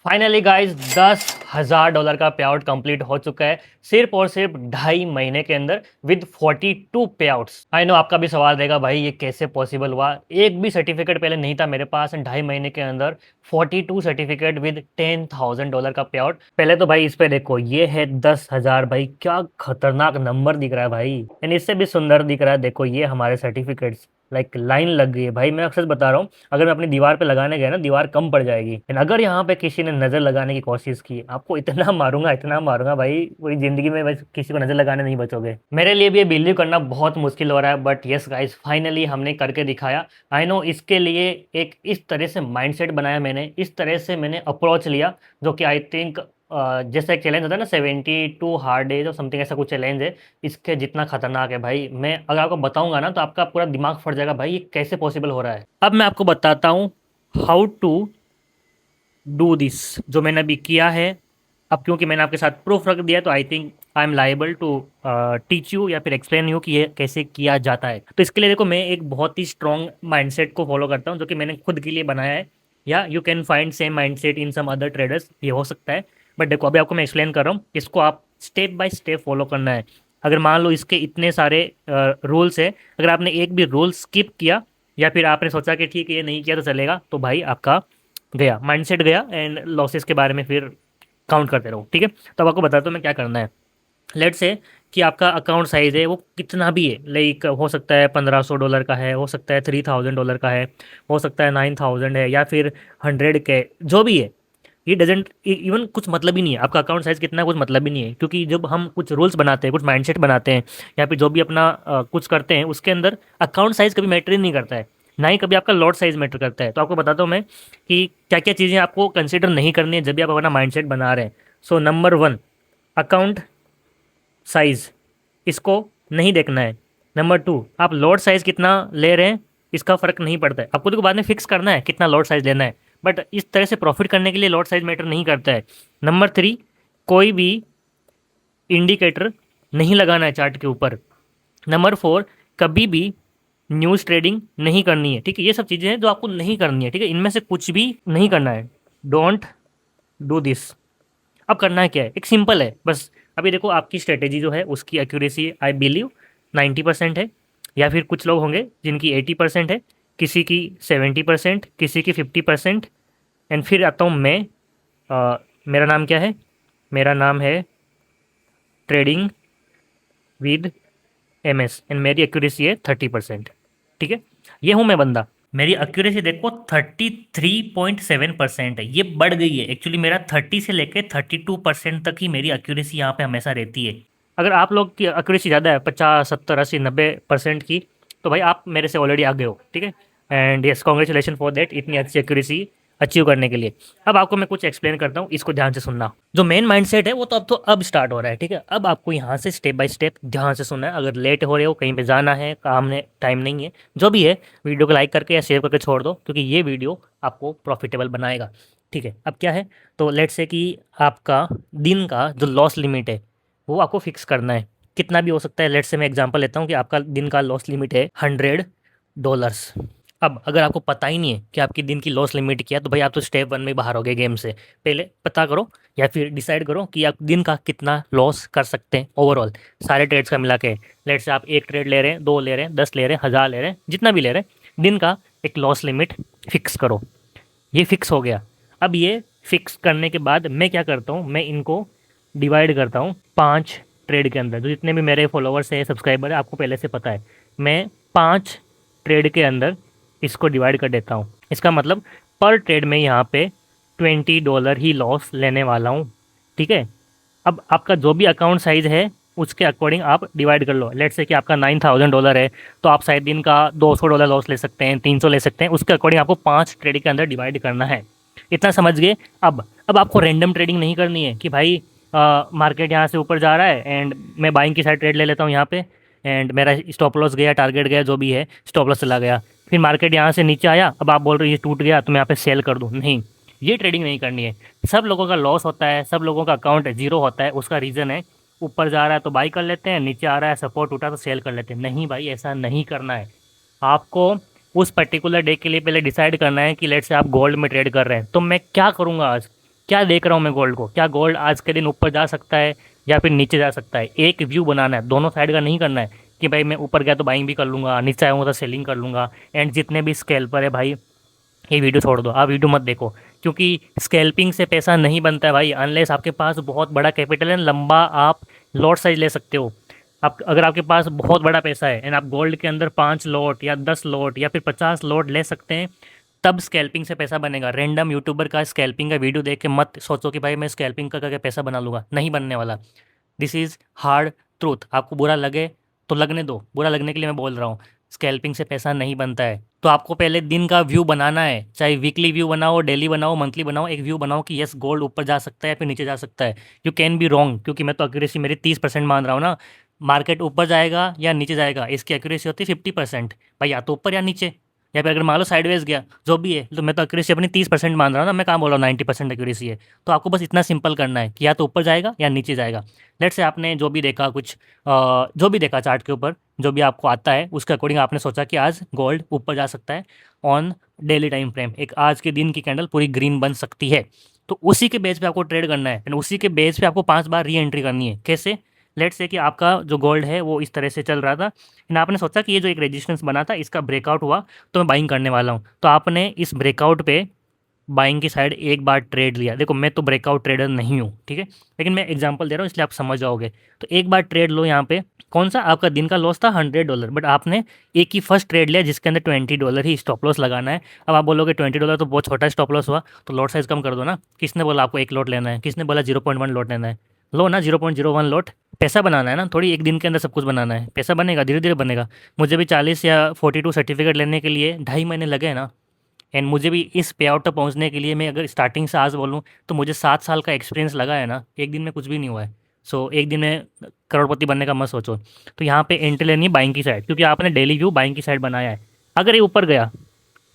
Finally guys $10,000 का पे out complete हो चुका है सिर्फ और सिर्फ 2.5 महीने के अंदर विद 42 पे आउट्स। आई नो आपका भी सवाल रहेगा भाई ये कैसे पॉसिबल हुआ, एक भी सर्टिफिकेट पहले नहीं था मेरे पास एंड 2.5 महीने के अंदर 42 सर्टिफिकेट विद $10,000 का पे आउट। पहले तो भाई इस पे देखो, ये है 10,000, भाई क्या खतरनाक नंबर दिख रहा है भाई, एंड इससे भी सुंदर दिख रहा है। देखो ये हमारे सर्टिफिकेट्स, लाइक लाइन लग गई है भाई। मैं अक्सर बता रहा हूँ, अगर मैं अपनी दीवार पे लगाने गया ना, दीवार कम पड़ जाएगी। एंड अगर यहाँ पे किसी ने नजर लगाने की कोशिश की, आपको इतना मारूंगा भाई, पूरी जिंदगी में बस किसी को नजर लगाने नहीं बचोगे। मेरे लिए भी ये बिलीव करना बहुत मुश्किल हो रहा है, बट यस गाइस फाइनली हमने करके दिखाया। आई नो इसके लिए एक इस तरह से माइंडसेट बनाया मैंने, इस तरह से मैंने अप्रोच लिया, जो कि आई थिंक जैसा एक चैलेंज होता है ना 72 हार्ड डेज और समथिंग, ऐसा कुछ चैलेंज है, इसके जितना खतरनाक है भाई। मैं अगर आपको बताऊंगा ना तो आपका पूरा दिमाग फट जाएगा भाई, ये कैसे पॉसिबल हो रहा है। अब मैं आपको बताता हूँ हाउ टू डू दिस, जो मैंने अभी किया है। अब क्योंकि मैंने आपके साथ प्रूफ रख दिया तो I think I am liable to teach you या फिर एक्सप्लेन यू कि ये कैसे किया जाता है। तो इसके लिए देखो, मैं एक बहुत ही स्ट्रॉन्ग माइंडसेट को फॉलो करता हूँ, जो कि मैंने खुद के लिए बनाया है। या you can find same mindset in some other traders, ये हो सकता है। बट देखो अभी आपको मैं एक्सप्लेन कर रहा हूँ, इसको आप स्टेप बाय स्टेप फॉलो करना है। अगर मान लो इसके इतने सारे रूल्स है, अगर आपने एक भी रूल स्किप किया या फिर आपने सोचा कि ठीक है ये नहीं किया तो चलेगा, तो भाई आपका गया, माइंडसेट गया, एंड लॉसेस के बारे में फिर काउंट करते रहो। ठीक है, तो अब आपको बताता हूँ मैं क्या करना है। लेट से कि आपका अकाउंट साइज है वो कितना भी है, लाइक हो सकता है $1,500 का है, हो सकता है $3,000 का है, हो सकता है 9,000 है, या फिर 100 के, जो भी है। ये डजेंट इवन कुछ मतलब ही नहीं है आपका अकाउंट साइज कितना है, कुछ मतलब ही नहीं है। क्योंकि जब हम कुछ रूल्स बनाते हैं, कुछ माइंडसेट बनाते हैं, या फिर जो भी अपना कुछ करते हैं, उसके अंदर अकाउंट साइज कभी मैटर ही नहीं करता है, ना ही कभी आपका लॉट साइज मैटर करता है। तो आपको बताता हूँ मैं कि क्या क्या चीज़ें आपको कंसिडर नहीं करनी है जब भी आप अपना माइंडसेट बना रहे हैं। सो नंबर 1, अकाउंट साइज, इसको नहीं देखना है। नंबर 2, आप लॉट साइज कितना ले रहे हैं इसका फ़र्क नहीं पड़ता है, आपको तो बाद में फिक्स करना है कितना लॉट साइज लेना है, बट इस तरह से प्रॉफिट करने के लिए लॉट साइज मैटर नहीं करता है। नंबर 3, कोई भी इंडिकेटर नहीं लगाना है चार्ट के ऊपर। नंबर 4, कभी भी न्यूज़ ट्रेडिंग नहीं करनी है। ठीक है, ये सब चीज़ें हैं जो आपको नहीं करनी है। ठीक है, इनमें से कुछ भी नहीं करना है, डोंट डू दिस। अब करना है क्या है, एक सिंपल है बस। अभी देखो आपकी स्ट्रेटेजी जो है उसकी एक्यूरेसी आई बिलीव 90% है, या फिर कुछ लोग होंगे जिनकी 80% है, किसी की 70%, किसी की 50%। एंड फिर आता हूँ मैं, मेरा नाम क्या है, मेरा नाम है ट्रेडिंग विद MS, एंड मेरी एक्यूरेसी है 30%। ठीक है, ये हूँ मैं बंदा। मेरी एक्यूरेसी देखो 33.7% है, ये बढ़ गई है एक्चुअली। मेरा 30 से लेके 32% तक ही मेरी एक्यूरेसी यहाँ पे हमेशा रहती है। अगर आप लोग की एक्यूरेसी ज़्यादा है, 50, 70, 80, 90% की, तो भाई आप मेरे से ऑलरेडी आगे हो। ठीक है, and yes congratulation for that, इतनी अच्छी एक्यूरेसी अचीव करने के लिए। अब आपको मैं कुछ एक्सप्लेन करता हूँ, इसको ध्यान से सुनना। जो मेन माइंडसेट है वो तो अब स्टार्ट हो रहा है। ठीक है, अब आपको यहाँ से स्टेप बाय स्टेप ध्यान से सुनना है। अगर लेट हो रहे हो, कहीं पे जाना है, काम ने टाइम नहीं है, जो भी है, वीडियो को लाइक करके या शेयर करके छोड़ दो, क्योंकि ये वीडियो आपको प्रॉफिटेबल बनाएगा। ठीक है, अब क्या है, तो लेट्स से कि आपका दिन का जो लॉस लिमिट है वो आपको फिक्स करना है, कितना भी हो सकता है। लेट्स से मैं एग्जांपल लेता हूँ कि आपका दिन का लॉस लिमिट है $100। अब अगर आपको पता ही नहीं है कि आपकी दिन की लॉस लिमिट क्या है, तो भाई आप तो स्टेप 1 में बाहर हो गए गेम से। पहले पता करो या फिर डिसाइड करो कि आप दिन का कितना लॉस कर सकते हैं ओवरऑल, सारे ट्रेड्स का मिला के। लेट से आप एक ट्रेड ले रहे हैं, 2 ले रहे हैं, 10 ले रहे हैं, 1000 ले रहे हैं, जितना भी ले रहे हैं, दिन का एक लॉस लिमिट फिक्स करो। ये फिक्स हो गया। अब ये फिक्स करने के बाद मैं क्या करता हूँ, मैं इनको डिवाइड करता हूँ 5 ट्रेड के अंदर। जो जितने भी मेरे फॉलोवर्स हैं, सब्सक्राइबर है, आपको पहले से पता है, मैं 5 ट्रेड के अंदर इसको डिवाइड कर देता हूँ। इसका मतलब पर ट्रेड में यहाँ पे $20 ही लॉस लेने वाला हूँ। ठीक है, अब आपका जो भी अकाउंट साइज़ है उसके अकॉर्डिंग आप डिवाइड कर लो। लेट्स से कि आपका $9,000 है, तो आप शायद दिन का $200 लॉस ले सकते हैं, 300 ले सकते हैं, उसके अकॉर्डिंग आपको 5 ट्रेड के अंदर डिवाइड करना है। इतना समझ गए। अब आपको रैंडम ट्रेडिंग नहीं करनी है कि भाई मार्केट यहाँ से ऊपर जा रहा है एंड मैं बाइंग की साइड ट्रेड ले लेता हूँ यहाँ पे, एंड मेरा स्टॉप लॉस गया, टारगेट गया, जो भी है, स्टॉप लॉस चला गया, फिर मार्केट यहाँ से नीचे आया, अब आप बोल रहे हो ये टूट गया तो मैं यहाँ पे सेल कर दूँ। नहीं, ये ट्रेडिंग नहीं करनी है। सब लोगों का लॉस होता है, सब लोगों का अकाउंट जीरो होता है, उसका रीज़न है ऊपर जा रहा है तो बाई कर लेते हैं, नीचे आ रहा है सपोर्ट टूटा तो सेल कर लेते हैं। नहीं भाई, ऐसा नहीं करना है। आपको उस पर्टिकुलर डे के लिए पहले डिसाइड करना है कि लेट्स से आप गोल्ड में ट्रेड कर रहे हैं, तो मैं क्या करूँगा आज, क्या देख रहा हूँ मैं गोल्ड को, क्या गोल्ड आज के दिन ऊपर जा सकता है या फिर नीचे जा सकता है। एक व्यू बनाना है, दोनों साइड का नहीं करना है कि भाई मैं ऊपर गया तो बाइंग भी कर लूँगा, नीचे आऊँगा तो सेलिंग कर लूँगा। एंड जितने भी स्कैल्पर है भाई, ये वीडियो छोड़ दो, आप वीडियो मत देखो, क्योंकि स्कैल्पिंग से पैसा नहीं बनता है भाई, अनलेस आपके पास बहुत बड़ा कैपिटल है, लंबा आप लॉट साइज ले सकते हो। आप अगर आपके पास बहुत बड़ा पैसा है एंड आप गोल्ड के अंदर 5 लॉट या 10 लॉट या फिर 50 लॉट ले सकते हैं, तब स्कैल्पिंग से पैसा बनेगा। रैंडम यूट्यूबर का स्कैल्पिंग का वीडियो देख के मत सोचो कि भाई मैं स्कैल्पिंग का करके पैसा बना लूँगा, नहीं बनने वाला। This is hard truth. आपको बुरा लगे तो लगने दो, बुरा लगने के लिए मैं बोल रहा हूँ, स्कैल्पिंग से पैसा नहीं बनता है। तो आपको पहले दिन का व्यू बनाना है, चाहे वीकली व्यू बनाओ, डेली बनाओ, मंथली बनाओ, एक व्यू बनाओ कि यस गोल्ड ऊपर जा सकता है या फिर नीचे जा सकता है। यू कैन बी रॉन्ग, क्योंकि मैं तो एक्यूरेसी मेरी 30% मान रहा हूँ ना। मार्केट ऊपर जाएगा या नीचे जाएगा, इसकी एक्यूरेसी होती है 50%। भाई या तो ऊपर या नीचे, या फिर अगर मान लो साइडवेज गया, जो भी है, तो मैं तो एक्यूरेसी अपनी 30% मान रहा हूँ ना, मैं कहाँ बोल रहा हूँ 90% एक्यूरेसी है। तो आपको बस इतना सिंपल करना है कि या तो ऊपर जाएगा या नीचे जाएगा। लेट्स से आपने जो भी देखा कुछ जो भी देखा चार्ट के ऊपर, जो भी आपको आता है उसके अकॉर्डिंग आपने सोचा कि आज गोल्ड ऊपर जा सकता है ऑन डेली टाइम फ्रेम, एक आज के दिन की कैंडल पूरी ग्रीन बन सकती है। तो उसी के बेस पे आपको ट्रेड करना है एंड उसी के बेस पे आपको 5 बार री एंट्री करनी है। कैसे? लेट्स से कि आपका जो गोल्ड है वो इस तरह से चल रहा था एंड आपने सोचा कि ये जो एक रेजिस्टेंस बना था इसका ब्रेकआउट हुआ तो मैं बाइंग करने वाला हूँ। तो आपने इस ब्रेकआउट पे बाइंग की साइड एक बार ट्रेड लिया। देखो मैं तो ब्रेकआउट ट्रेडर नहीं हूँ, ठीक है, लेकिन मैं एग्जांपल दे रहा हूँ इसलिए आप समझ जाओगे। तो एक बार ट्रेड लो यहाँ पे, कौन सा आपका दिन का लॉस था $100, बट आपने एक ही फर्स्ट ट्रेड लिया जिसके अंदर $20 ही स्टॉप लॉस लगाना है। अब आप बोलोगे $20 तो बहुत छोटा स्टॉप लॉस हुआ, तो लॉट साइज कम कर दो ना। किसने बोला आपको एक लॉट लेना है? किसने बोला 0.1 लॉट लेना है? लो ना 0.01 लॉट। पैसा बनाना है ना, थोड़ी एक दिन के अंदर सब कुछ बनाना है। पैसा बनेगा, धीरे धीरे बनेगा। मुझे भी 40 या 42 सर्टिफिकेट लेने के लिए 2.5 महीने लगे हैं ना। एंड मुझे भी इस पे आउट तक पहुंचने के लिए, मैं अगर स्टार्टिंग से आज बोलूँ तो मुझे 7 साल का एक्सपीरियंस लगा है ना। एक दिन में कुछ भी नहीं हुआ है। सो एक दिन में करोड़पति बनने का मत सोचो। तो यहाँ पे एंट्री लेनी है बाइंग की साइड, क्योंकि आपने डेली व्यू बाइंग की साइड बनाया है। अगर ये ऊपर गया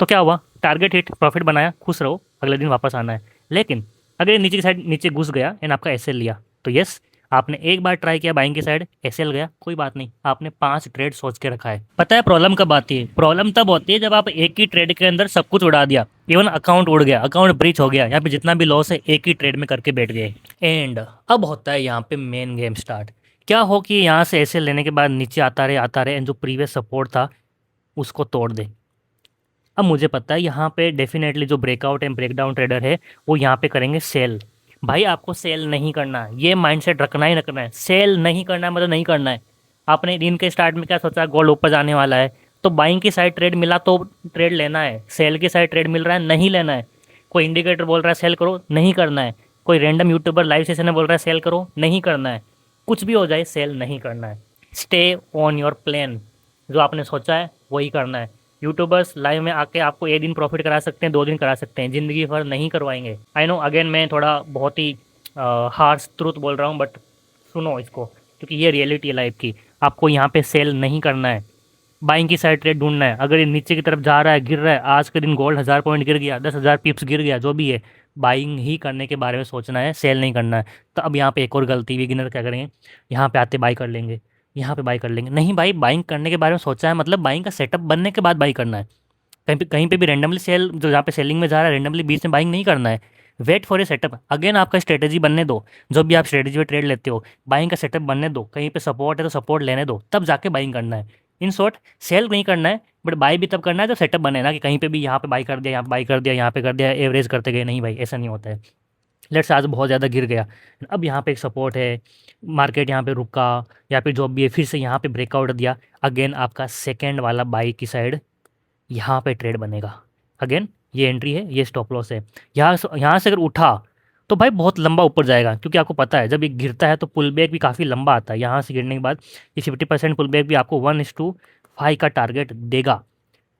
तो क्या हुआ? टारगेट हिट, प्रॉफिट बनाया, खुश रहो, अगले दिन वापस आना है। लेकिन अगर ये नीचे की साइड नीचे घुस गया एंड आपका एसएल लिया, तो यस, आपने एक बार ट्राई किया बाइंग की साइड, एसएल गया, कोई बात नहीं, आपने 5 ट्रेड सोच के रखा है। पता है प्रॉब्लम कब आती है? प्रॉब्लम तब होती है जब आप एक ही ट्रेड के अंदर सब कुछ उड़ा दिया, इवन अकाउंट उड़ गया, अकाउंट ब्रीच हो गया, यहाँ पे जितना भी लॉस है एक ही ट्रेड में करके बैठ गए। एंड अब होता है यहाँ पे मेन गेम स्टार्ट। क्या हो कि यहाँ से एसएल लेने के बाद नीचे आता रहे एंड जो प्रीवियस सपोर्ट था उसको तोड़ दे। अब मुझे पता है यहाँ पे डेफिनेटली जो ब्रेकआउट एंड ब्रेकडाउन ट्रेडर है वो यहाँ पे करेंगे सेल। भाई आपको सेल नहीं करना है, ये माइंडसेट रखना ही रखना है। सेल नहीं करना है मतलब नहीं करना है। आपने दिन के स्टार्ट में क्या सोचा? गोल्ड ऊपर जाने वाला है, तो बाइंग की साइड ट्रेड मिला तो ट्रेड लेना है। सेल की साइड ट्रेड मिल रहा है, नहीं लेना है। कोई इंडिकेटर बोल रहा है सेल करो, नहीं करना है। कोई रैंडम यूट्यूबर लाइव सेशन में बोल रहा है सेल करो, नहीं करना है। कुछ भी हो जाए सेल नहीं करना है। स्टे ऑन योर प्लान, जो आपने सोचा है वही करना है। यूट्यूबर्स लाइव में आके आपको एक दिन प्रॉफिट करा सकते हैं, 2 दिन करा सकते हैं, ज़िंदगी भर नहीं करवाएंगे। आई नो अगेन मैं थोड़ा बहुत ही हार्श ट्रूथ बोल रहा हूँ, बट सुनो इसको, क्योंकि ये रियलिटी है लाइफ की। आपको यहाँ पे सेल नहीं करना है, बाइंग की साइड ट्रेड ढूंढना है। अगर ये नीचे की तरफ जा रहा है, गिर रहा है, आज के दिन गोल्ड 1000 पॉइंट गिर गया, 10,000 पिप्स गिर गया, जो भी है, बाइंग ही करने के बारे में सोचना है, सेल नहीं करना है। तो अब यहाँ पे एक और गलती बिगिनर क्या करेंगे, यहाँ पे आते बाई कर लेंगे, यहाँ पे बाई कर लेंगे। नहीं भाई, बाइंग करने के बारे में सोचा है मतलब बाइंग का सेटअप बनने के बाद बाई करना है। कहीं पे भी रैंडमली सेल, जो जहाँ पे सेलिंग में जा रहा है, रैंडमली बीच में बाइंग नहीं करना है। Wait for a setup. Again आपका स्ट्रेटेजी बनने दो, जो भी आप स्ट्रेटेजी में ट्रेड लेते हो, बाइंग का सेटअप बनने दो। कहीं पे सपोर्ट है तो सपोर्ट लेने दो, तब जाके बाइंग करना है। इन शॉर्ट, सेल नहीं करना है, बट बाई भी तब करना है जब सेटअप बने ना, कि कहीं पे भी यहाँ पे बाई कर दिया, यहाँ पे बाई कर दिया, यहाँ पे कर दिया, एवरेज करते गए। नहीं भाई, ऐसा नहीं होता है। लेट्स आज बहुत ज़्यादा गिर गया, अब यहाँ पे एक सपोर्ट है, मार्केट यहाँ पे रुका या फिर जो भी है, फिर से यहाँ पे ब्रेकआउट दिया, अगेन आपका सेकेंड वाला बाई की साइड यहाँ पे ट्रेड बनेगा। अगेन ये एंट्री है, ये स्टॉप लॉस है। यहाँ से अगर उठा तो भाई बहुत लंबा ऊपर जाएगा, क्योंकि आपको पता है जब ये गिरता है तो पुल बैक भी काफ़ी लंबा आता है। यहाँ से गिरने के बाद ये 50% पुल बैक भी आपको 1:5 का टारगेट देगा।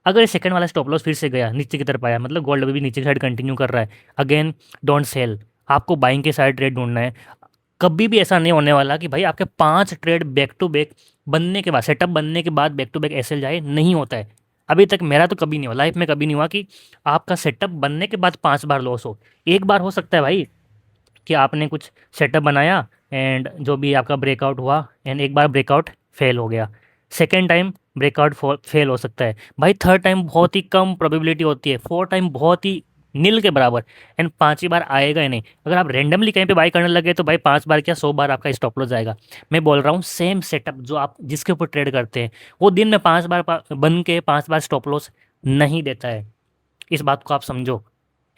अगर ये सेकंड वाला स्टॉप लॉस फिर से गया, नीचे की तरफ आया, मतलब गोल्ड अभी भी नीचे की साइड कंटिन्यू कर रहा है, अगेन डोंट सेल। आपको बाइंग के साइड ट्रेड ढूंढना है। कभी भी ऐसा नहीं होने वाला कि भाई आपके 5 ट्रेड बैक टू बैक बनने के बाद, सेटअप बनने के बाद बैक टू बैक एसएल जाए, नहीं होता है। अभी तक मेरा तो कभी नहीं हुआ, लाइफ में कभी नहीं हुआ कि आपका सेटअप बनने के बाद 5 बार लॉस हो। एक बार हो सकता है भाई कि आपने कुछ सेटअप बनाया एंड जो भी आपका ब्रेकआउट हुआ एंड एक बार ब्रेकआउट फेल हो गया, सेकेंड टाइम ब्रेकआउट फेल हो सकता है भाई, थर्ड टाइम बहुत ही कम प्रोबेबिलिटी होती है, फोर्थ टाइम बहुत ही नील के बराबर। एंड 5 ही बार आएगा ही नहीं। अगर आप रेंडमली कहीं पे बाई करने लगे तो भाई 5 बार क्या 100 बार आपका स्टॉप लॉस जाएगा। मैं बोल रहा हूँ सेम सेटअप जो आप जिसके ऊपर ट्रेड करते हैं वो दिन में 5 बार बन के 5 बार स्टॉप लॉस नहीं देता है। इस बात को आप समझो।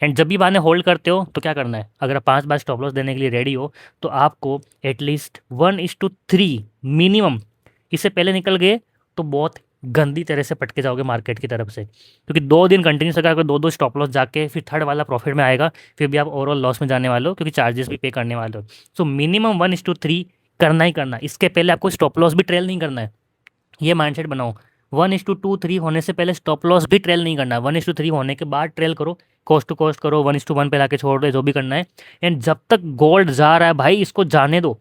एंड जब भी बाने होल्ड करते हो तो क्या करना है, अगर आप 5 बार स्टॉप लॉस देने के लिए रेडी हो तो आपको एटलीस्ट 1:3 मिनिमम, इससे पहले निकल गए तो बहुत गंदी तरह से पटके जाओगे मार्केट की तरफ से, क्योंकि 2 दिन कंटिन्यूस अगर दो दो स्टॉप लॉस जाके फिर थर्ड वाला प्रॉफिट में आएगा, फिर भी आप ओवरऑल लॉस में जाने वाले हो क्योंकि चार्जेस भी पे करने वाले हो। सो मिनिमम 1:3 करना ही करना। इसके पहले आपको स्टॉप लॉस भी ट्रेल नहीं करना है, ये माइंडसेट बनाओ। 1:2 3 होने से पहले स्टॉप लॉस भी ट्रेल नहीं करना, 1:3 होने के बाद ट्रेल करो, कोस्ट टू कोस्ट करो, 1:1 पे लाके छोड़ दो, जो भी करना है। एंड जब तक गोल्ड जा रहा है भाई इसको जाने दो।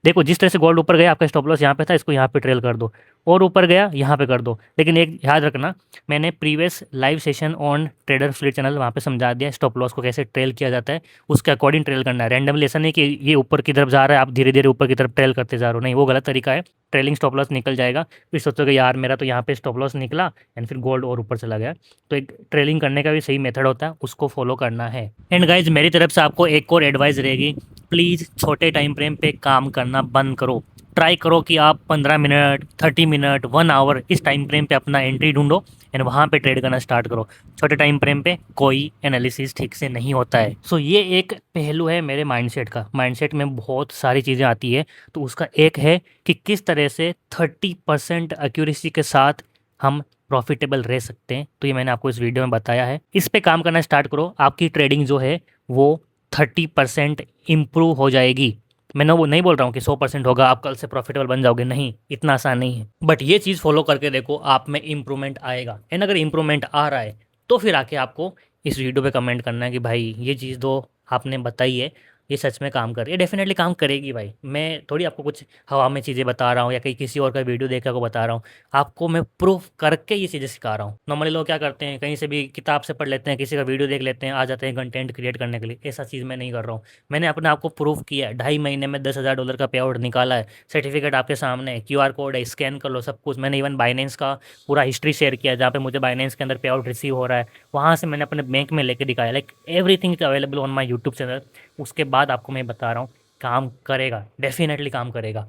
देखो जिस तरह से गोल्ड ऊपर गया आपका स्टॉप लॉस यहाँ पे था, इसको यहाँ पे ट्रेल कर दो, और ऊपर गया यहाँ पे कर दो। लेकिन एक याद रखना, मैंने previous live session on trader fleet channel वहाँ पे समझा दिया स्टॉप लॉस को कैसे ट्रेल किया जाता है, उसके अकॉर्डिंग ट्रेल करना है। रैंडमली ऐसा नहीं कि ये ऊपर की तरफ जा रहा है आप धीरे धीरे ऊपर की तरफ ट्रेल करते जा रहे हो, नहीं, वो गलत तरीका है। ट्रेलिंग स्टॉप लॉस निकल जाएगा, फिर सोचोगे यार मेरा तो यहाँ पे स्टॉप लॉस निकला एंड फिर गोल्ड और ऊपर चला गया। तो एक ट्रेलिंग करने का भी सही मेथड होता है, उसको फॉलो करना है। एंड गाइज मेरी तरफ से आपको एक और एडवाइस रहेगी, प्लीज़ छोटे टाइम फ्रेम पे काम करना बंद करो। ट्राई करो कि आप 15 मिनट, 30 मिनट, 1 आवर इस टाइम फ्रेम पे अपना एंट्री ढूंढो एंड वहाँ पे ट्रेड करना स्टार्ट करो। छोटे टाइम फ्रेम पे कोई एनालिसिस ठीक से नहीं होता है। सो ये एक पहलू है मेरे माइंडसेट का। माइंडसेट में बहुत सारी चीज़ें आती है, तो उसका एक है कि किस तरह से 30% एक्यूरेसी के साथ हम प्रॉफिटेबल रह सकते हैं। तो ये मैंने आपको इस वीडियो में बताया है, इस पे काम करना स्टार्ट करो, आपकी ट्रेडिंग जो है वो 30% इम्प्रूव हो जाएगी। मैं वो नहीं बोल रहा हूँ कि 100% होगा आप कल से प्रॉफिटेबल बन जाओगे, नहीं, इतना आसान नहीं है। बट ये चीज़ फॉलो करके देखो, आप में इंप्रूवमेंट आएगा। एंड अगर इंप्रूवमेंट आ रहा है तो फिर आके आपको इस वीडियो पे कमेंट करना है कि भाई ये चीज़ तो आपने बताई है, ये सच में काम कर रही है। डेफिनेटली काम करेगी भाई, मैं थोड़ी आपको कुछ हवा में चीज़ें बता रहा हूँ या कहीं किसी और का वीडियो देख को बता रहा हूँ, आपको मैं प्रूफ करके ये चीज़ें सिखा रहा हूँ। नॉर्मली लोग क्या करते हैं, कहीं से भी किताब से पढ़ लेते हैं, किसी का वीडियो देख लेते हैं, आ जाते हैं कंटेंट क्रिएट करने के लिए। ऐसा चीज़ मैं नहीं कर रहा हूँ। मैंने अपने आप को प्रूफ किया है, 2.5 महीने में $10,000 का पे आउट निकाला है। सर्टिफिकेट आपके सामने है, QR कोड है, स्कैन कर लो, सब कुछ। मैंने इवन बाइनेंस का पूरा हिस्ट्री शेयर किया जहाँ पे मुझे बाइनेंस के अंदर पे आउट रिसीव हो रहा है, वहाँ से मैंने अपने बैंक में लेके दिखाया। Like everything is available on my YouTube channel. उसके बाद आपको मैं बता रहा हूँ काम करेगा, डेफिनेटली काम करेगा।